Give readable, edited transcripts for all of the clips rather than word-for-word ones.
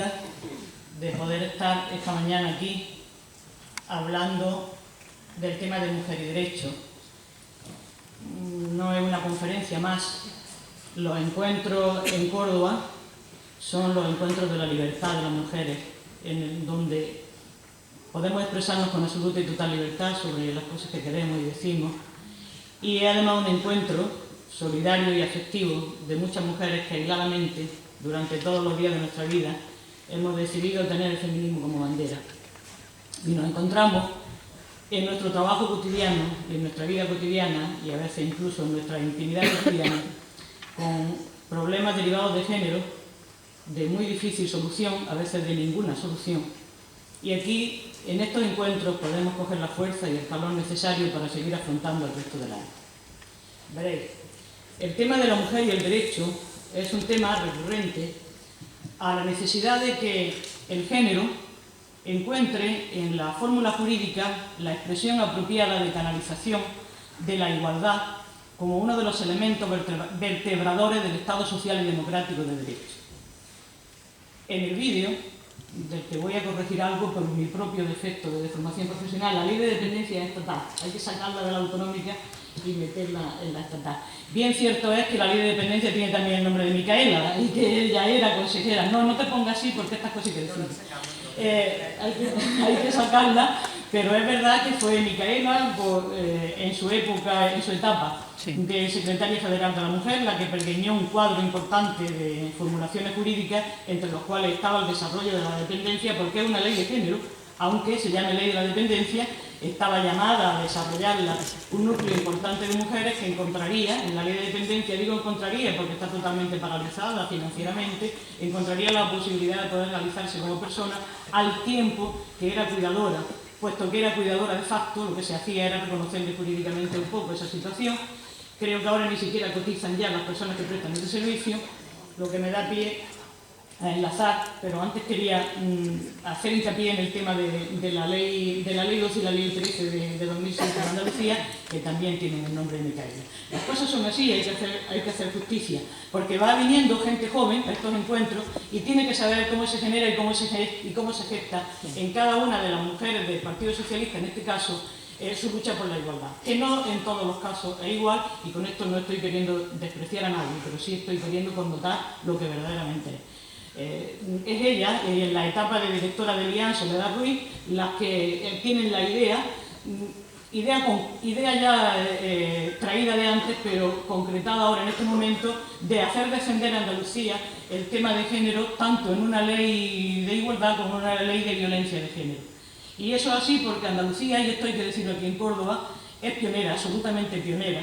oportunidad de poder estar esta mañana aquí hablando del tema de mujer y derecho. No es una conferencia más. Los encuentros en Córdoba son los encuentros de la libertad de las mujeres, en donde podemos expresarnos con absoluta y total libertad sobre las cosas que queremos y decimos. Y es además un encuentro solidario y afectivo de muchas mujeres que aisladamente, durante todos los días de nuestra vida, hemos decidido tener el feminismo como bandera. Y nos encontramos en nuestro trabajo cotidiano, en nuestra vida cotidiana y a veces incluso en nuestra intimidad cotidiana, con problemas derivados de género, de muy difícil solución, a veces de ninguna solución. Y aquí, en estos encuentros, podemos coger la fuerza y el calor necesario para seguir afrontando el resto del año. Veréis, el tema de la mujer y el derecho es un tema recurrente a la necesidad de que el género encuentre en la fórmula jurídica la expresión apropiada de canalización de la igualdad como uno de los elementos vertebradores del Estado social y democrático de derecho. En el vídeo, del que voy a corregir algo por mi propio defecto de formación profesional, la ley de dependencia es estatal, hay que sacarla de la autonómica y meterla en la estatal. Bien cierto es que la ley de dependencia tiene también el nombre de Micaela y que ella era consejera. No te pongas así porque estas cosas que decimos. Hay que sacarla, pero es verdad que fue Micaela en su época, en su etapa de secretaria federal de la mujer, la que pergeñó un cuadro importante de formulaciones jurídicas, entre los cuales estaba el desarrollo de la dependencia, porque es una ley de género, aunque se llame ley de la dependencia, estaba llamada a desarrollarla un núcleo importante de mujeres que encontraría, en la ley de dependencia digo encontraría porque está totalmente paralizada financieramente, encontraría la posibilidad de poder realizarse como persona al tiempo que era cuidadora, puesto que era cuidadora de facto, lo que se hacía era reconocerle jurídicamente un poco esa situación. Creo que ahora ni siquiera cotizan ya las personas que prestan ese servicio, lo que me da pie a enlazar, pero antes quería hacer hincapié en el tema de la ley 12 y la ley 13 de 2006 de Andalucía, que también tienen el nombre de Micaela. Las cosas son así, hay que hacer justicia, porque va viniendo gente joven a estos encuentros y tiene que saber cómo se genera y cómo se gesta en cada una de las mujeres del Partido Socialista, en este caso, su lucha por la igualdad, que no en todos los casos es igual, y con esto no estoy queriendo despreciar a nadie, pero sí estoy queriendo connotar lo que verdaderamente es. Es ella, en la etapa de directora de IAN, Soledad Ruiz, las que tienen la idea ya traída de antes, pero concretada ahora en este momento, de hacer descender a Andalucía el tema de género, tanto en una ley de igualdad como en una ley de violencia de género. Y eso es así porque Andalucía, y esto hay que decirlo aquí en Córdoba, es pionera, absolutamente pionera,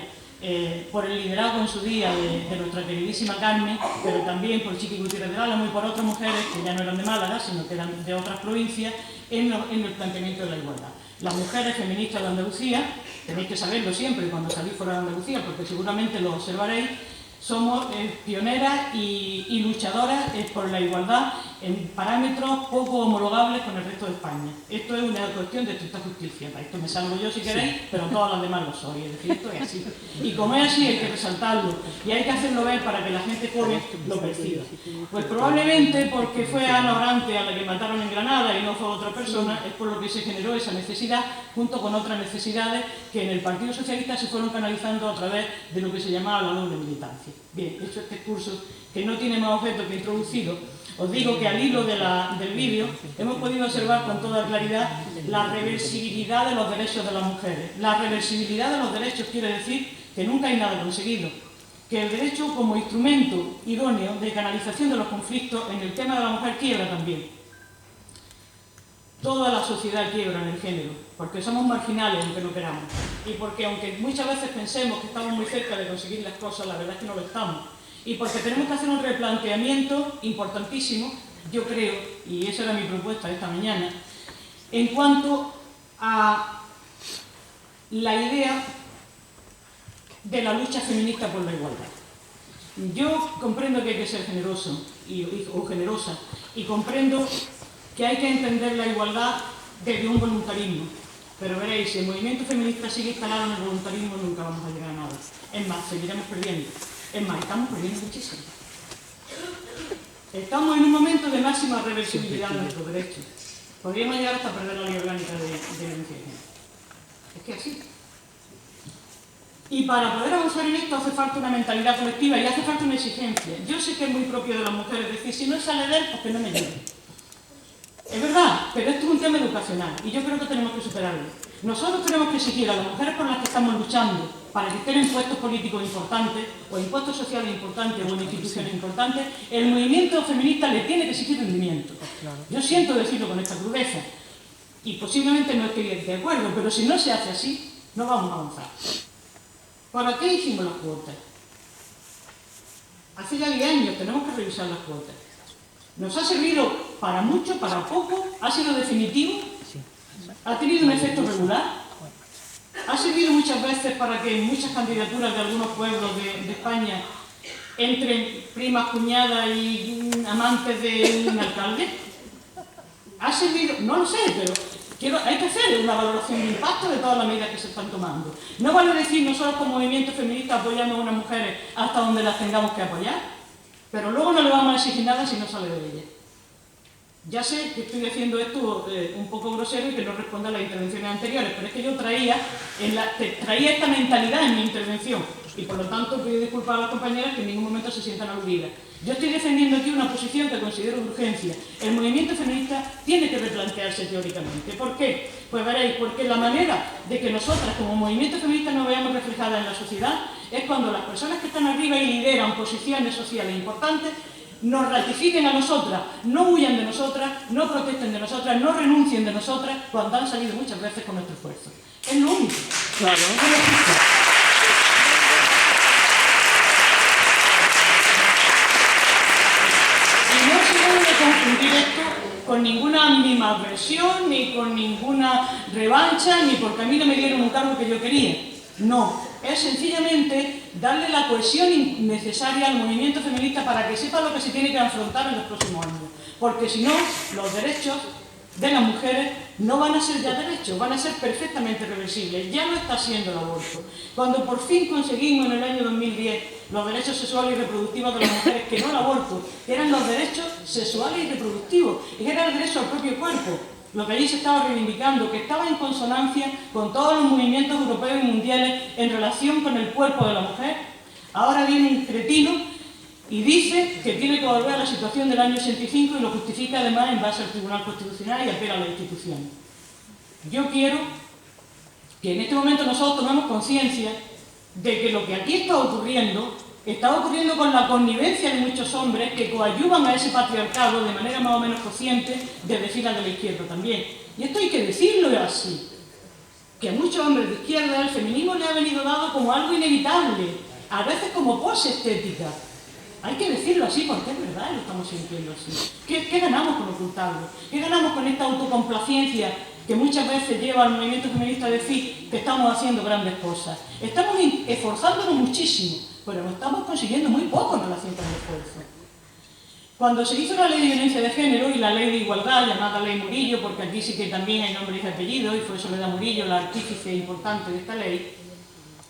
por el liderazgo en su día de nuestra queridísima Carmen, pero también por Chiqui Gutiérrez de Álamo y por otras mujeres que ya no eran de Málaga, sino que eran de otras provincias, en el planteamiento de la igualdad. Las mujeres feministas de Andalucía, tenéis que saberlo siempre cuando salís fuera de Andalucía, porque seguramente lo observaréis, somos pioneras y luchadoras por la igualdad en parámetros poco homologables con el resto de España. Esto es una cuestión de estricta justicia. Para esto me salvo yo si queréis, pero todas las demás lo soy. Es decir, esto es así. Y como es así, hay que resaltarlo y hay que hacerlo ver para que la gente joven lo perciba. Pues probablemente porque fue Ana Orante a la que mataron en Granada y no fue otra persona, es por lo que se generó esa necesidad, junto con otras necesidades que en el Partido Socialista se fueron canalizando a través de lo que se llamaba la doble militancia. Bien, hecho este curso que no tiene más objeto que introducido, os digo que al hilo del vídeo hemos podido observar con toda claridad la reversibilidad de los derechos de las mujeres. La reversibilidad de los derechos quiere decir que nunca hay nada conseguido, que el derecho como instrumento idóneo de canalización de los conflictos en el tema de la mujer quiebra también. Toda la sociedad quiebra en el género, porque somos marginales aunque no queramos, y porque aunque muchas veces pensemos que estamos muy cerca de conseguir las cosas, la verdad es que no lo estamos. Y porque tenemos que hacer un replanteamiento importantísimo, yo creo, y esa era mi propuesta esta mañana, en cuanto a la idea de la lucha feminista por la igualdad. Yo comprendo que hay que ser generoso o generosa, y comprendo que hay que entender la igualdad desde un voluntarismo. Pero veréis, si el movimiento feminista sigue instalado en el voluntarismo, nunca vamos a llegar a nada. Es más, seguiremos perdiendo. Es más, estamos perdiendo muchísimo. Estamos en un momento de máxima reversibilidad de nuestros derechos. Podríamos llegar hasta perder la ley orgánica de violencia de género. Es que así. Y para poder avanzar en esto hace falta una mentalidad colectiva y hace falta una exigencia. Yo sé que es muy propio de las mujeres decir, si no sale de él, pues que no me lleve. Es verdad, pero esto es un tema educacional y yo creo que tenemos que superarlo. Nosotros tenemos que exigir a las mujeres por las que estamos luchando para que estén en puestos políticos importantes o en puestos sociales importantes o en instituciones importantes, el movimiento feminista le tiene que exigir rendimiento. Yo siento decirlo con esta crudeza y posiblemente no estoy de acuerdo, pero si no se hace así, no vamos a avanzar. ¿Para qué hicimos las cuotas? Hace ya 10 años tenemos que revisar las cuotas. ¿Nos ha servido para mucho, para poco? ¿Ha sido definitivo? ¿Ha tenido un efecto regular? ¿Ha servido muchas veces para que en muchas candidaturas de algunos pueblos de España entren primas, cuñadas y amantes de un alcalde? ¿Ha servido? No lo sé, pero hay que hacer una valoración de impacto de todas las medidas que se están tomando. No vale decir nosotros como movimiento feminista apoyamos a unas mujeres hasta donde las tengamos que apoyar, pero luego no le vamos a exigir nada si no sale de ella. Ya sé que estoy haciendo esto un poco grosero y que no responde a las intervenciones anteriores, pero es que yo traía esta mentalidad en mi intervención y por lo tanto pido disculpas a las compañeras que en ningún momento se sientan aludidas. Yo estoy defendiendo aquí una posición que considero de urgencia. El movimiento feminista tiene que replantearse teóricamente. ¿Por qué? Pues veréis, porque la manera de que nosotras como movimiento feminista nos veamos reflejadas en la sociedad es cuando las personas que están arriba y lideran posiciones sociales importantes nos ratifiquen a nosotras, no huyan de nosotras, no protesten de nosotras, no renuncien de nosotras cuando han salido muchas veces con nuestro esfuerzo. Es lo único. Claro. Y no se debe confundir esto con ninguna animadversión, ni con ninguna revancha, ni porque a mí no me dieron un cargo que yo quería. No, es sencillamente darle la cohesión necesaria al movimiento feminista para que sepa lo que se tiene que afrontar en los próximos años. Porque si no, los derechos de las mujeres no van a ser ya derechos, van a ser perfectamente reversibles. Ya no está siendo el aborto. Cuando por fin conseguimos en el año 2010 los derechos sexuales y reproductivos de las mujeres, que no el aborto, que eran los derechos sexuales y reproductivos, y que era el derecho al propio cuerpo, lo que allí se estaba reivindicando, que estaba en consonancia con todos los movimientos europeos y mundiales en relación con el cuerpo de la mujer. Ahora viene un cretino y dice que tiene que volver a la situación del año 85 y lo justifica además en base al Tribunal Constitucional y apela a la institución. Yo quiero que en este momento nosotros tomemos conciencia de que lo que aquí está ocurriendo con la connivencia de muchos hombres que coadyuvan a ese patriarcado de manera más o menos consciente desde filas de la izquierda también. Y esto hay que decirlo así, que a muchos hombres de izquierda el feminismo le ha venido dado como algo inevitable, a veces como pose estética. Hay que decirlo así porque es verdad, lo estamos sintiendo así. ¿Qué ganamos con ocultarlo? ¿Qué ganamos con esta autocomplacencia que muchas veces lleva al movimiento feminista a decir que estamos haciendo grandes cosas? Estamos esforzándonos muchísimo, pero no estamos consiguiendo muy poco en relación con el esfuerzo. Cuando se hizo la ley de violencia de género y la ley de igualdad, llamada ley Murillo, porque aquí sí que también hay nombre y apellido, y fue Soledad Murillo la artífice importante de esta ley,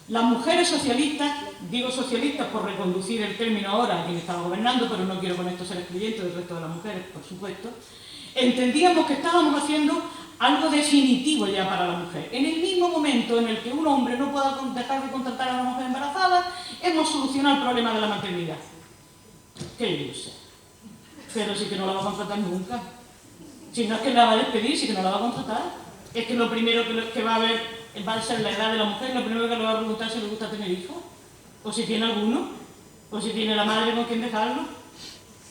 las mujeres socialistas, digo socialistas por reconducir el término ahora a quien estaba gobernando, pero no quiero con esto ser excluyente del resto de las mujeres, por supuesto, entendíamos que estábamos haciendo algo definitivo ya para la mujer. En el mismo momento en el que un hombre no pueda dejar de contratar a una mujer embarazada, hemos solucionado el problema de la maternidad. Qué ilusión. Pero sí que no la va a contratar nunca. Si no es que la va a despedir, sí que no la va a contratar. Es que lo primero que va a ver va a ser la edad de la mujer, lo primero que le va a preguntar si le gusta tener hijos, o si tiene alguno, o si tiene la madre con quien dejarlo.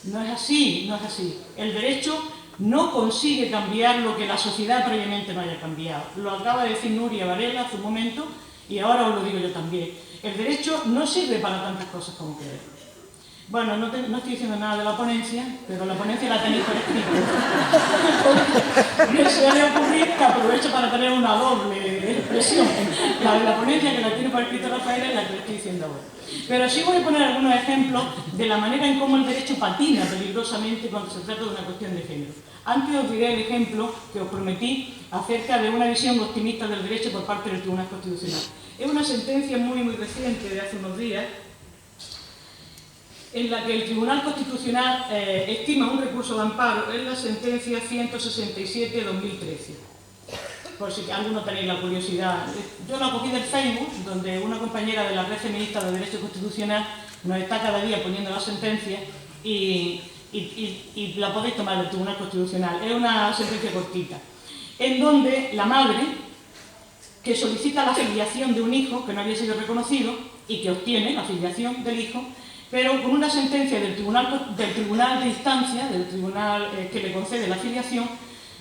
No es así, no es así. El derecho no consigue cambiar lo que la sociedad previamente no haya cambiado. Lo acaba de decir Nuria Varela hace un momento y ahora os lo digo yo también. El derecho no sirve para tantas cosas como queremos. Bueno, no estoy diciendo nada de la ponencia, pero la ponencia la tenéis por escrito. Me suele ocurrir que aprovecho para tener una doble expresión. La de la ponencia que la tiene por escrito Rafael es la que le estoy diciendo ahora. Pero sí voy a poner algunos ejemplos de la manera en cómo el derecho patina peligrosamente cuando se trata de una cuestión de género. Antes os diré el ejemplo que os prometí acerca de una visión optimista del derecho por parte del Tribunal Constitucional. Es una sentencia muy reciente de hace unos días en la que el Tribunal Constitucional estima un recurso de amparo en la sentencia 167/2013. Por si alguno tenéis la curiosidad. Yo la cogí del Facebook, donde una compañera de la Red Feminista de Derecho Constitucional nos está cada día poniendo la sentencia y la podéis tomar del Tribunal Constitucional. Es una sentencia cortita, en donde la madre, que solicita la filiación de un hijo que no había sido reconocido y que obtiene la filiación del hijo, pero con una sentencia del tribunal de instancia, del tribunal que le concede la filiación,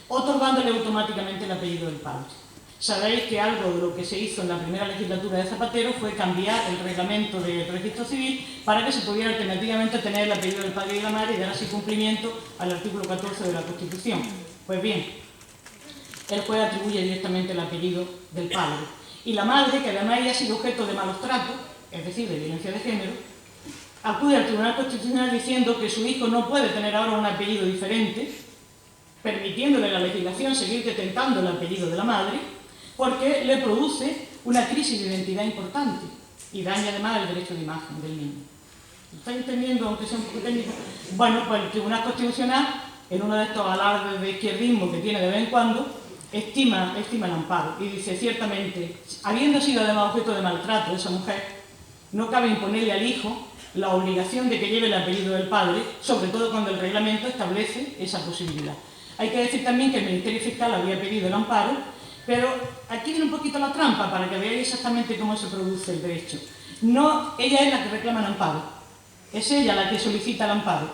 otorgándole automáticamente el apellido del padre. Sabéis que algo de lo que se hizo en la primera legislatura de Zapatero fue cambiar el reglamento del registro civil para que se pudiera alternativamente tener el apellido del padre y de la madre y dar así cumplimiento al artículo 14 de la Constitución. Pues bien, el juez atribuye directamente el apellido del padre. Y la madre, que además ella ha sido objeto de malos tratos, es decir, de violencia de género, acude al Tribunal Constitucional diciendo que su hijo no puede tener ahora un apellido diferente, permitiéndole la legislación seguir detentando el apellido de la madre, porque le produce una crisis de identidad importante y daña además el derecho de imagen del niño. ¿Estáis entendiendo, aunque sea un poco técnico? Bueno, pues el Tribunal Constitucional, en uno de estos alardes de izquierdismo que tiene de vez en cuando, estima el amparo y dice, ciertamente, habiendo sido además objeto de maltrato esa mujer, no cabe imponerle al hijo la obligación de que lleve el apellido del padre, sobre todo cuando el reglamento establece esa posibilidad. Hay que decir también que el Ministerio Fiscal había pedido el amparo, pero aquí viene un poquito la trampa para que veáis exactamente cómo se produce el derecho. No, ella es la que reclama el amparo, es ella la que solicita el amparo.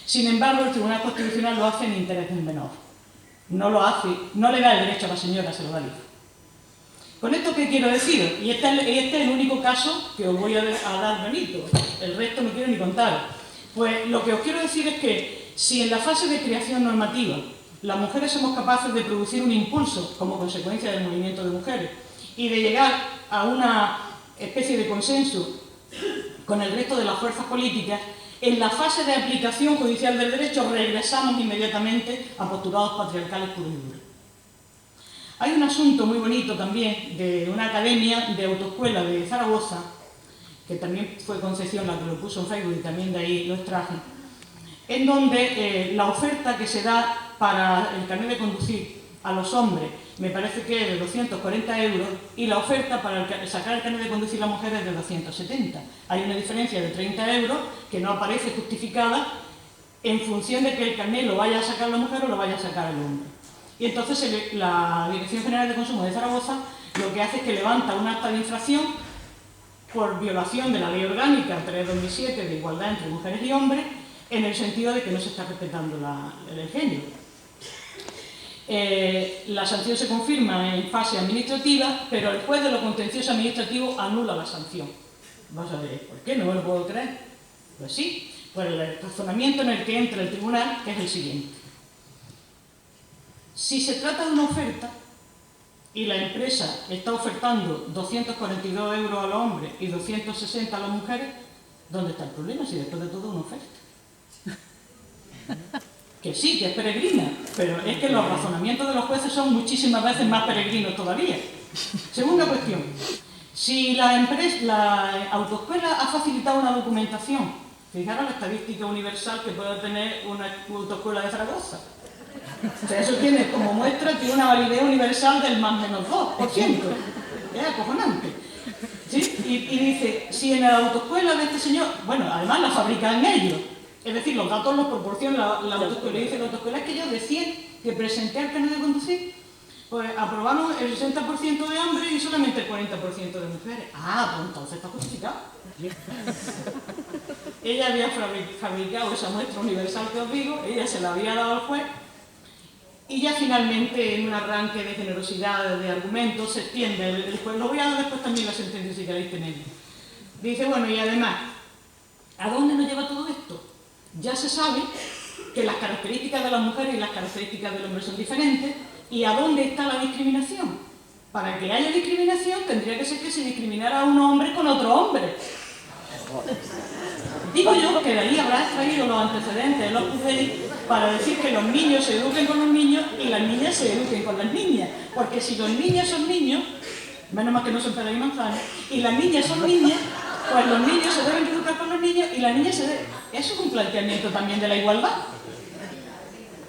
Sin embargo, el Tribunal Constitucional lo hace en interés del menor. No lo hace, no le da el derecho a la señora, se lo da al hijo. ¿Con esto qué quiero decir? Y este es el único caso que os voy a dar bonito, el resto no quiero ni contar. Pues lo que os quiero decir es que si en la fase de creación normativa las mujeres somos capaces de producir un impulso como consecuencia del movimiento de mujeres y de llegar a una especie de consenso con el resto de las fuerzas políticas, en la fase de aplicación judicial del derecho regresamos inmediatamente a postulados patriarcales puros y duros. Hay un asunto muy bonito también de una academia de autoescuela de Zaragoza, que también fue Concepción la que lo puso en Facebook y también de ahí lo extraje, en donde la oferta que se da para el carnet de conducir a los hombres me parece que es de 240 euros y la oferta para sacar el carnet de conducir a las mujeres es de 270. Hay una diferencia de 30 euros que no aparece justificada en función de que el carnet lo vaya a sacar la mujer o lo vaya a sacar el hombre. Y entonces la Dirección General de Consumo de Zaragoza lo que hace es que levanta un acta de infracción por violación de la Ley Orgánica 3/2007 de igualdad entre mujeres y hombres, en el sentido de que no se está respetando el género. La sanción se confirma en fase administrativa, pero el juez de lo contencioso administrativo anula la sanción. Vamos a ver, ¿por qué? No me lo puedo creer. Pues sí, por el razonamiento en el que entra el tribunal, que es el siguiente. Si se trata de una oferta y la empresa está ofertando 242 euros a los hombres y 260 a las mujeres, ¿dónde está el problema? Si después de todo es una oferta. Que sí, que es peregrina, pero es que los razonamientos de los jueces son muchísimas veces más peregrinos todavía. Segunda cuestión, si la autoescuela ha facilitado una documentación, fijaros la estadística universal que puede tener una autoescuela de Zaragoza. O sea, eso tiene como muestra que una validez universal del −2%. Es acojonante. ¿Sí? Y dice, si en la autoescuela de este señor, bueno, además la fabrican ellos, es decir, los datos los proporciona la autoescuela, y dice la autoescuela es que yo de 100 que presenté al carnet de conducir, pues aprobamos el 60% de hombres y solamente el 40% de mujeres. Ah, pues entonces está justificado. Ella había fabricado esa muestra universal que os digo, ella se la había dado al juez, y ya finalmente, en un arranque de generosidad de argumentos, se extiende el juez. Lo voy a dar después también la sentencia si queréis tenerla. Dice, bueno, y además, ¿a dónde nos lleva todo esto? Ya se sabe que las características de las mujeres y las características del hombre son diferentes. ¿Y a dónde está la discriminación? Para que haya discriminación tendría que ser que se discriminara a un hombre con otro hombre. Digo yo que de ahí habrá extraído los antecedentes de los jueces para decir que los niños se eduquen con los niños y las niñas se eduquen con las niñas. Porque si los niños son niños, menos mal que no son peras y manzanas, y las niñas son niñas, Pues los niños se deben educar con los niños y las niñas se deben... Eso es un planteamiento también de la igualdad.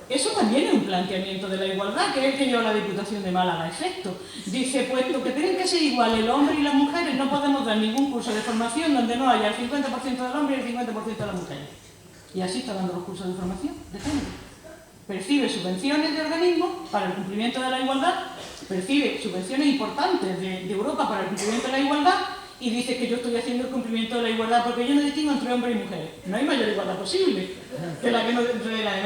Eso también es un planteamiento de la igualdad, que es el que lleva la Diputación de Málaga a efecto. Dice, puesto que tienen que ser iguales los hombres y las mujeres, no podemos dar ningún curso de formación donde no haya el 50% del hombre y el 50% de las mujeres. Y así está dando los cursos de formación de género. Percibe subvenciones de organismos para el cumplimiento de la igualdad, percibe subvenciones importantes de Europa para el cumplimiento de la igualdad y dice que yo estoy haciendo el cumplimiento de la igualdad porque yo no distingo entre hombres y mujeres. No hay mayor igualdad posible que la que no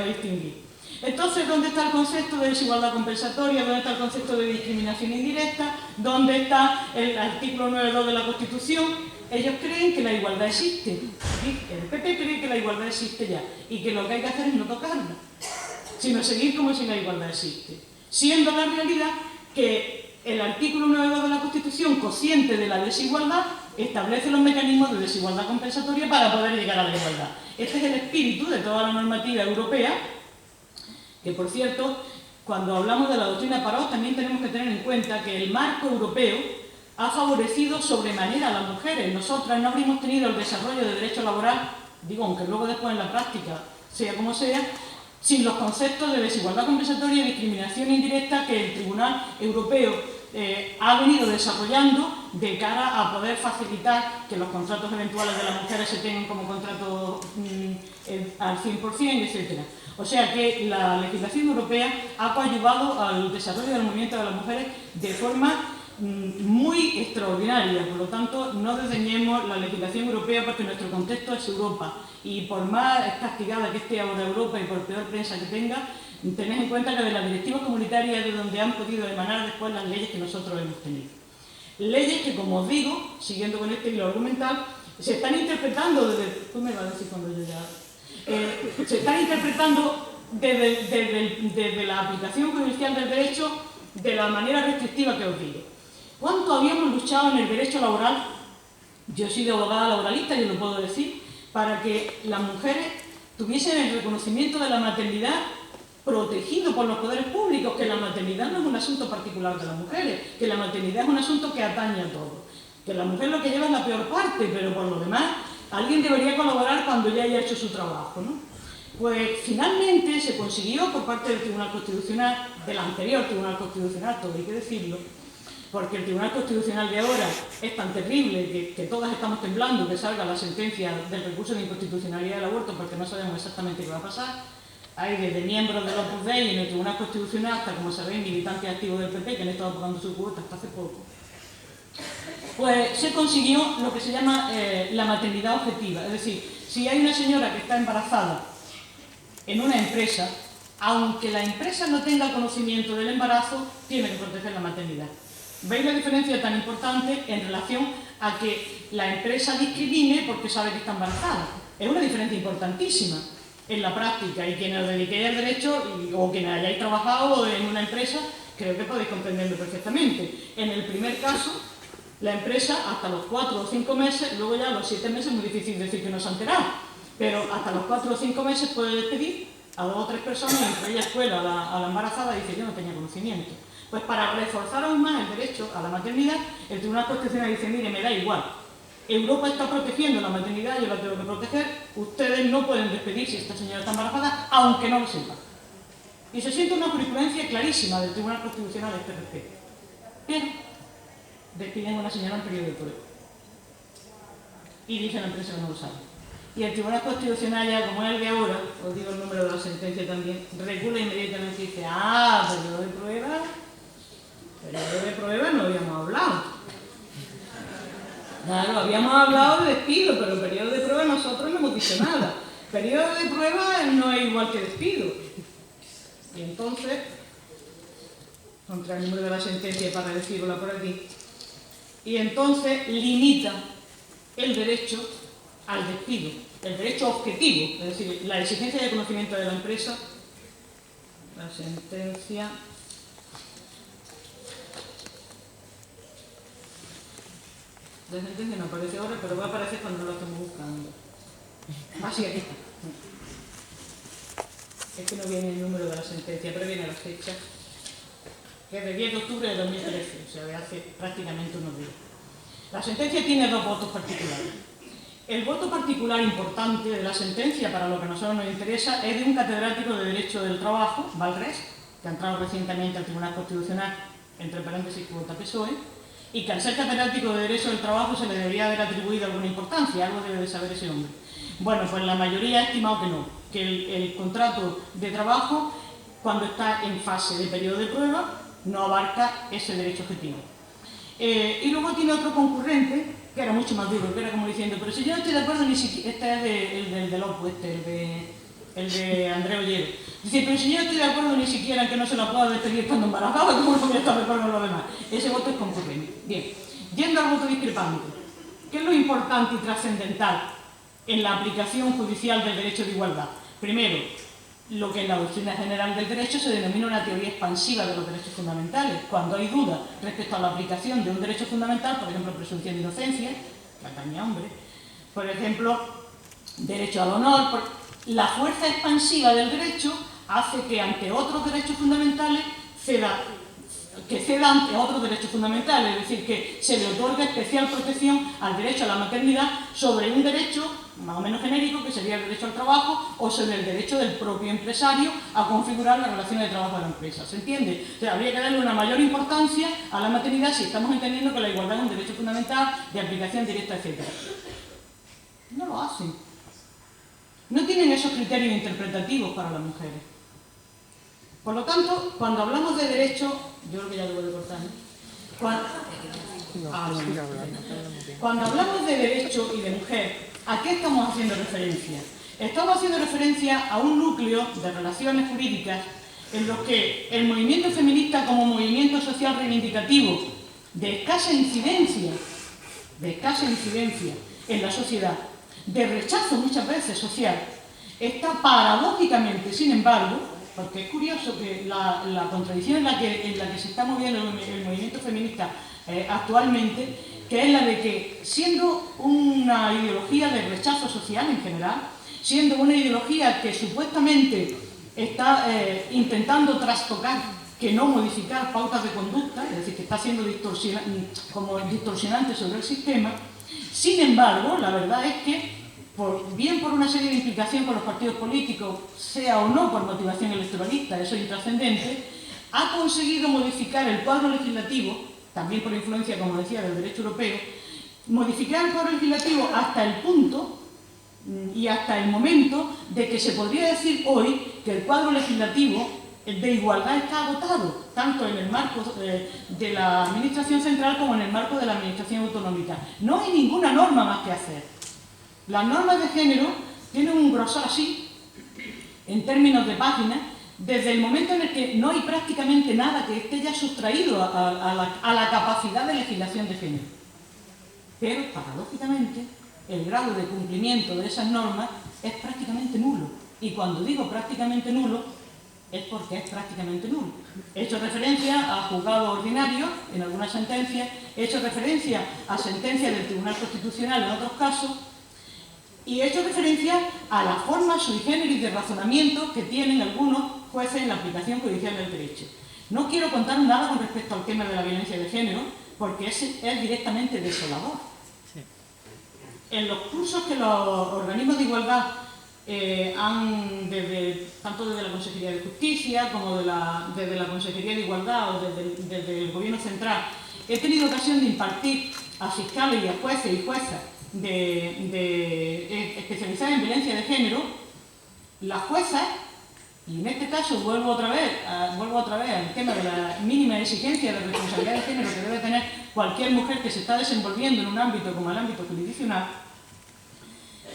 distinguir. Entonces, ¿dónde está el concepto de desigualdad compensatoria? ¿Dónde está el concepto de discriminación indirecta? ¿Dónde está el artículo 9.2 de la Constitución? Ellos creen que la igualdad existe. ¿Sí? El PP cree que la igualdad existe ya y que lo que hay que hacer es no tocarla, sino seguir como si la igualdad existe. Siendo la realidad que el artículo 9.2 de la Constitución, consciente de la desigualdad, establece los mecanismos de desigualdad compensatoria para poder llegar a la igualdad. Este es el espíritu de toda la normativa europea, que por cierto, cuando hablamos de la doctrina Parot también tenemos que tener en cuenta que el marco europeo ha favorecido sobremanera a las mujeres. Nosotras no habríamos tenido el desarrollo de derecho laboral, digo, aunque luego después en la práctica sea como sea, sin los conceptos de desigualdad compensatoria y discriminación indirecta que el Tribunal Europeo ha venido desarrollando de cara a poder facilitar que los contratos eventuales de las mujeres se tengan como contratos al 100%, etc. O sea que la legislación europea ha coadyuvado al desarrollo del movimiento de las mujeres de forma muy extraordinaria. Por lo tanto, no desdeñemos la legislación europea porque nuestro contexto es Europa y por más castigada que esté ahora Europa y por peor prensa que tenga, tened en cuenta que de las directivas comunitarias es de donde han podido emanar después las leyes que nosotros hemos tenido. Leyes que, como os digo, siguiendo con este hilo argumental, se están interpretando desde... Tú me vas a decir cuando yo ya... se están interpretando desde la aplicación judicial del derecho de la manera restrictiva que os digo. ¿Cuánto habíamos luchado en el derecho laboral? Yo he sido abogada laboralista y os lo puedo decir, para que las mujeres tuviesen el reconocimiento de la maternidad protegido por los poderes públicos, que la maternidad no es un asunto particular de las mujeres, que la maternidad es un asunto que atañe a todos, que la mujer lo que lleva es la peor parte, pero por lo demás alguien debería colaborar cuando ya haya hecho su trabajo, ¿no? Pues finalmente se consiguió por parte del Tribunal Constitucional, del anterior Tribunal Constitucional, todo hay que decirlo, porque el Tribunal Constitucional de ahora es tan terrible que todas estamos temblando que salga la sentencia del recurso de inconstitucionalidad del aborto porque no sabemos exactamente qué va a pasar. Hay desde miembros del Opus Dei en el Tribunal Constitucional hasta, como sabéis, militantes activos del PP que han estado pagando su cuota hasta hace poco. Pues se consiguió lo que se llama la maternidad objetiva, es decir, si hay una señora que está embarazada en una empresa, aunque la empresa no tenga conocimiento del embarazo, tiene que proteger la maternidad. ¿Veis la diferencia tan importante en relación a que la empresa discrimine porque sabe que está embarazada? Es una diferencia importantísima en la práctica y quienes os dediquéis al derecho o quienes hayáis trabajado en una empresa, creo que podéis comprenderlo perfectamente. En el primer caso, la empresa hasta los 4 o 5 meses, luego ya a los 7 meses es muy difícil decir que no se ha enterado, pero hasta los 4 o 5 meses puede despedir a 2 o 3 personas, entre ellas escuela a la embarazada, y dice yo no tenía conocimiento. Pues para reforzar aún más el derecho a la maternidad, el Tribunal Constitucional dice, mire, me da igual, Europa está protegiendo la maternidad, yo la tengo que proteger, ustedes no pueden despedir si esta señora está embarazada, aunque no lo sepa. Y se siente una jurisprudencia clarísima del Tribunal Constitucional a este respecto. Pero despiden a una señora en periodo de prueba. Y dice la empresa que no lo sabe. Y el Tribunal Constitucional, ya como es el de ahora, os digo el número de la sentencia también, recula inmediatamente y dice, periodo de prueba... Periodo de prueba no habíamos hablado. Claro, habíamos hablado de despido, pero el periodo de prueba nosotros no hemos dicho nada. Periodo de prueba no es igual que despido. Y entonces, contra el número de la sentencia para decirla por aquí, y entonces limita el derecho al despido, el derecho objetivo, es decir, la exigencia de conocimiento de la empresa, la sentencia... La sentencia no aparece ahora, pero va a aparecer cuando lo estemos buscando. Sí, aquí está. Es que no viene el número de la sentencia, pero viene la fecha. Que es de 10 de octubre de 2013, o sea, de hace prácticamente unos días. La sentencia tiene 2 votos particulares. El voto particular importante de la sentencia, para lo que a nosotros nos interesa, es de un catedrático de Derecho del Trabajo, Valrés, que ha entrado recientemente al Tribunal Constitucional, entre paréntesis, vota PSOE, y que al ser catedrático de Derecho del Trabajo se le debería haber atribuido alguna importancia, algo debe de saber ese hombre. Bueno, pues la mayoría ha estimado que no, que el contrato de trabajo, cuando está en fase de periodo de prueba, no abarca ese derecho objetivo. Y luego tiene otro concurrente, que era mucho más duro, que era como diciendo, pero si yo no estoy de acuerdo ni siquiera, este es el del OPU, el de Andrés Ollero. Dice, pero si yo no estoy de acuerdo ni siquiera en que no se la pueda despedir estando embarazada, ¿cómo no voy a estar de acuerdo con los demás? Ese voto es concurrente. Bien, yendo al voto discrepante, ¿qué es lo importante y trascendental en la aplicación judicial del derecho de igualdad? Primero, lo que en la doctrina general del derecho se denomina una teoría expansiva de los derechos fundamentales. Cuando hay duda respecto a la aplicación de un derecho fundamental, por ejemplo, presunción de inocencia, que atañe a hombre, por ejemplo, derecho al honor, la fuerza expansiva del derecho hace que ante otros derechos fundamentales ceda ante otros derechos fundamentales, es decir, que se le otorga especial protección al derecho a la maternidad sobre un derecho más o menos genérico, que sería el derecho al trabajo, o sobre el derecho del propio empresario a configurar la relación de trabajo de la empresa. ¿Se entiende? O sea, habría que darle una mayor importancia a la maternidad si estamos entendiendo que la igualdad es un derecho fundamental de aplicación directa, etc. No lo hacen. No tienen esos criterios interpretativos para las mujeres. Por lo tanto, cuando hablamos de derecho, yo creo que ya debo de cortar, ¿no? Cuando hablamos de derecho y de mujer, ¿a qué estamos haciendo referencia? Estamos haciendo referencia a un núcleo de relaciones jurídicas en los que el movimiento feminista como movimiento social reivindicativo de escasa incidencia en la sociedad, de rechazo muchas veces social, está paradójicamente, sin embargo, porque es curioso que la contradicción en la que se está moviendo el movimiento feminista actualmente, que es la de que, siendo una ideología de rechazo social en general, siendo una ideología que supuestamente está intentando trastocar, que no modificar pautas de conducta, es decir, que está siendo distorsionante sobre el sistema, sin embargo, la verdad es que, bien por una serie de implicaciones con los partidos políticos, sea o no por motivación electoralista, eso es intrascendente, ha conseguido modificar el cuadro legislativo, también por influencia, como decía, del derecho europeo, modificar el cuadro legislativo hasta el punto y hasta el momento de que se podría decir hoy que el cuadro legislativo de igualdad está agotado, tanto en el marco de la Administración Central como en el marco de la Administración Autonómica. No hay ninguna norma más que hacer. Las normas de género tienen un grosor así, en términos de páginas, desde el momento en el que no hay prácticamente nada que esté ya sustraído a la capacidad de legislación de género. Pero, paradójicamente, el grado de cumplimiento de esas normas es prácticamente nulo. Y cuando digo prácticamente nulo, es porque es prácticamente nulo. He hecho referencia a juzgados ordinarios en algunas sentencias, he hecho referencia a sentencias del Tribunal Constitucional en otros casos, y he hecho referencia a la forma sui generis de razonamiento que tienen algunos jueces en la aplicación judicial del derecho. No quiero contar nada con respecto al tema de la violencia de género, porque es directamente desolador. Sí. En los cursos que los organismos de igualdad tanto desde la Consejería de Justicia como desde la Consejería de Igualdad o desde el Gobierno Central, he tenido ocasión de impartir a fiscales y a jueces y juezas especializadas en violencia de género. Las juezas, y en este caso vuelvo otra vez al tema de la mínima exigencia de responsabilidad de género que debe tener cualquier mujer que se está desenvolviendo en un ámbito como el ámbito jurisdiccional.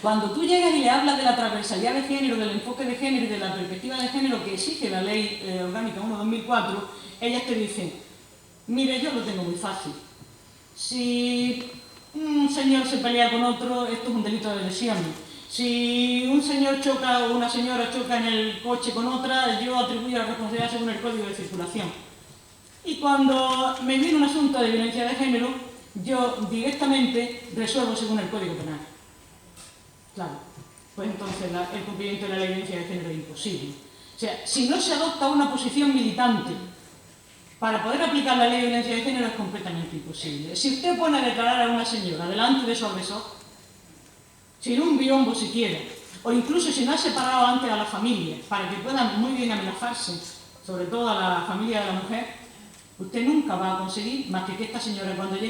Cuando tú llegas y le hablas de la transversalidad de género, del enfoque de género y de la perspectiva de género que exige la Ley Orgánica 1/2004, ellas te dicen, mire, yo lo tengo muy fácil. Si un señor se pelea con otro, esto es un delito de lesión. Si un señor choca o una señora choca en el coche con otra, yo atribuyo la responsabilidad según el Código de Circulación. Y cuando me viene un asunto de violencia de género, yo directamente resuelvo según el Código Penal. Claro, pues entonces el cumplimiento de la ley de violencia de género es imposible. O sea, si no se adopta una posición militante para poder aplicar la ley de violencia de género, es completamente imposible. Si usted pone a declarar a una señora delante de su agresor, sin un biombo siquiera, o incluso si no ha separado antes a la familia, para que puedan muy bien amenazarse, sobre todo a la familia de la mujer, usted nunca va a conseguir más que esta señora cuando llegue